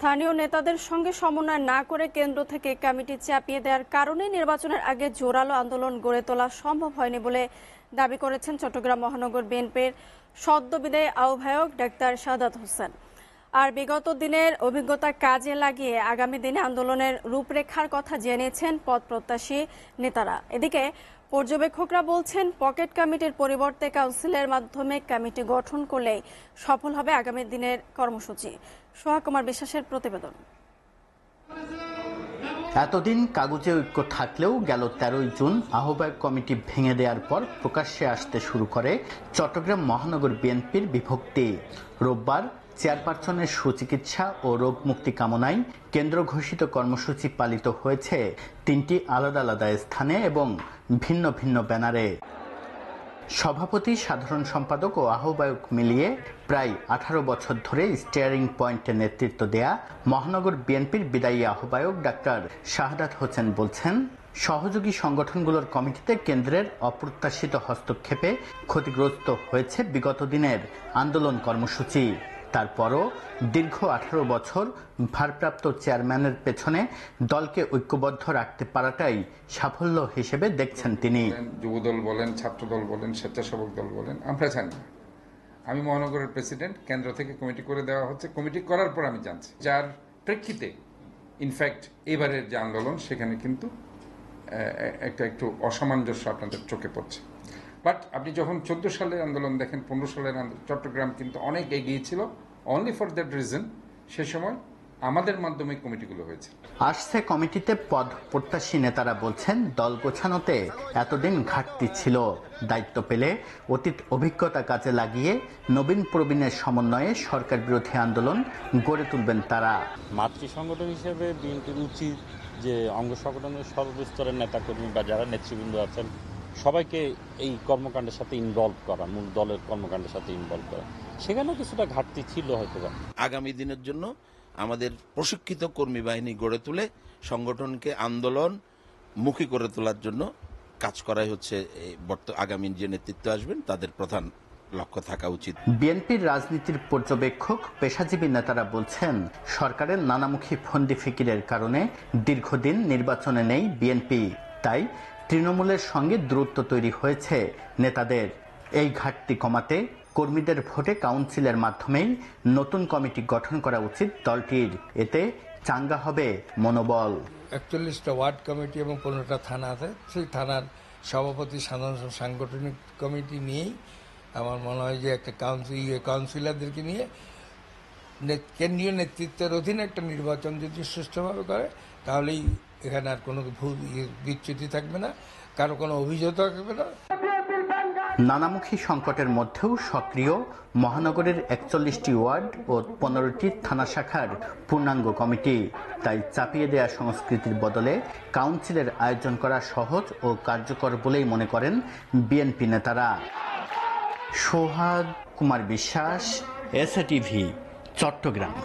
স্থানীয় নেতাদের সঙ্গে সমন্বয় না করে কেন্দ্র থেকে কমিটি চাপিয়ে দেওয়ার কারণে নির্বাচনের আগে জোরালো আন্দোলন গড়ে তোলা সম্ভব হয়নি বলে দাবি করেছেন চট্টগ্রাম মহানগর বিএনপির সদ্য বিদায়ী আহ্বায়ক ডাক্তার শাহাদাত হোসেন। আর বিগত দিনের অভিজ্ঞতা কাজে লাগিয়ে আগামী দিনে আন্দোলনের রূপরেখার কথা জেনেছেন পদপ্রত্যাশী নেতারা। এদিকে পর্যবেক্ষকরা বলছেন পকেট কমিটির পরিবর্তে কাউন্সিলের মাধ্যমে কমিটি গঠন করলেই সফল হবে আগামী দিনের কর্মসূচি। সোহাগ কুমার বিশ্বাসের প্রতিবেদন। এতদিন কাগজে ঐক্য থাকলেও গেল 13 জুন আহ্বায়ক কমিটি ভেঙে দেওয়ার পর প্রকাশ্যে আসতে শুরু করে চট্টগ্রাম মহানগর বিএনপির বিভক্তি। রোববার চেয়ারপারসনের সুচিকিৎসা ও রোগ মুক্তি কামনায় কেন্দ্র ঘোষিত কর্মসূচি পালিত হয়েছে 3টি আলাদা আলাদা স্থানে এবং ভিন্ন ভিন্ন ব্যানারে। সভাপতি, সাধারণ সম্পাদক ও আহ্বায়ক মিলিয়ে প্রায় 18 বছর ধরে স্টিয়ারিং পয়েন্টে নেতৃত্ব দেয়া মহানগর বিএনপির বিদায়ী আহ্বায়ক ডাক্তার শাহাদাত হোসেন বলছেন, সহযোগী সংগঠনগুলোর কমিটিতে কেন্দ্রের অপ্রত্যাশিত হস্তক্ষেপে ক্ষতিগ্রস্ত হয়েছে বিগত দিনের আন্দোলন কর্মসূচি। তারপরও দীর্ঘ 18 বছর ভারপ্রাপ্ত চেয়ারম্যানের পেছনে দলকে ঐক্যবদ্ধ রাখতে পারাটাই সাফল্য হিসেবে দেখছেন তিনি। যুবদল বলেন, ছাত্রদল বলেন, স্বেচ্ছাসেবক দল বলেন, আমরা জানি না। আমি মহানগরের প্রেসিডেন্ট, কেন্দ্র থেকে কমিটি করে দেওয়া হচ্ছে। কমিটি করার পর আমি জানছি, যার প্রেক্ষিতে ইনফ্যাক্ট এবারের যে আন্দোলন সেখানে কিন্তু একটু অসামঞ্জস্য আপনাদের চোখে পড়ছে। বাট আপনি যখন 14 সালের আন্দোলন দেখেন, 15 সালের চট্টগ্রাম কিন্তু অনেক এগিয়ে ছিল। অনলি ফর দ্যাট রিজন সে সময় আমাদের মাধ্যমে কমিটিগুলো হয়েছে। আসছে কমিটিতে পদ প্রত্যাশী নেতারা বলছেন, দল গোছানোতে এতদিন ঘাটতি ছিল। দায়িত্ব পেলে অতীত অভিজ্ঞতা কাজে লাগিয়ে নবীন প্রবীণের সমন্বয়ে সরকার বিরোধী আন্দোলন গড়ে তুলবেন তারা। মাতৃ সংগঠন হিসেবে বিএনপির উচিত যে অঙ্গ সংগঠনের সর্বস্তরের নেতাকর্মী বা যারা নেতৃবৃন্দ আছেন সবাইকে এই কর্মকাণ্ডের সাথে ইনভলভ করা, মূল দলের কর্মকাণ্ডের সাথে ইনভলভ করা। সেখানেও কিছুটা ঘাটতি ছিল হয়তো। আগামী দিনের জন্য আমাদের প্রশিক্ষিত কর্মী বাহিনী গড়ে তুলে সংগঠনকে আন্দোলন মুখী করে তোলার জন্য কাজ করাই হচ্ছে আগামী যে নেতৃত্ব আসবেন তাদের প্রধান লক্ষ্য থাকা উচিত। বিএনপির রাজনীতির পর্যবেক্ষক, পেশাজীবী নেতারা বলছেন, সরকারের নানামুখী ফন্দি ফিকিরের কারণে দীর্ঘদিন নির্বাচনে নেই বিএনপি। তাই তৃণমূলের সঙ্গে দূরত্ব তৈরি হয়েছে নেতাদের। এই ঘাটতি কমাতে কর্মীদের ভোটে কাউন্সিলের মাধ্যমেই নতুন কমিটি গঠন করা উচিত দলটির। এতে চাঙ্গা হবে মনোবল। 41টা ওয়ার্ড কমিটি এবং 15টা থানা আছে। সেই থানার সভাপতি, সাধারণ সাংগঠনিক কমিটি নিয়েই আমার মনে হয় যে একটা কাউন্সিলরদেরকে নিয়ে কেন্দ্রীয় নেতৃত্বের অধীনে একটা নির্বাচন যদি সুষ্ঠুভাবে করে তাহলেই এখানে আর কোনো ভুল বিচ্যুতি থাকবে না, কারো কোনো অভিযোগ থাকবে না। নানামুখী সংকটের মধ্যেও সক্রিয় মহানগরের 41টি ওয়ার্ড ও 15টি থানা শাখার পূর্ণাঙ্গ কমিটি। তাই চাপিয়ে দেয়া সংস্কৃতির বদলে কাউন্সিলের আয়োজন করা সহজ ও কার্যকর বলেই মনে করেন বিএনপি নেতারা। সোহাগ কুমার বিশ্বাস, এসএটিভি, চট্টগ্রাম।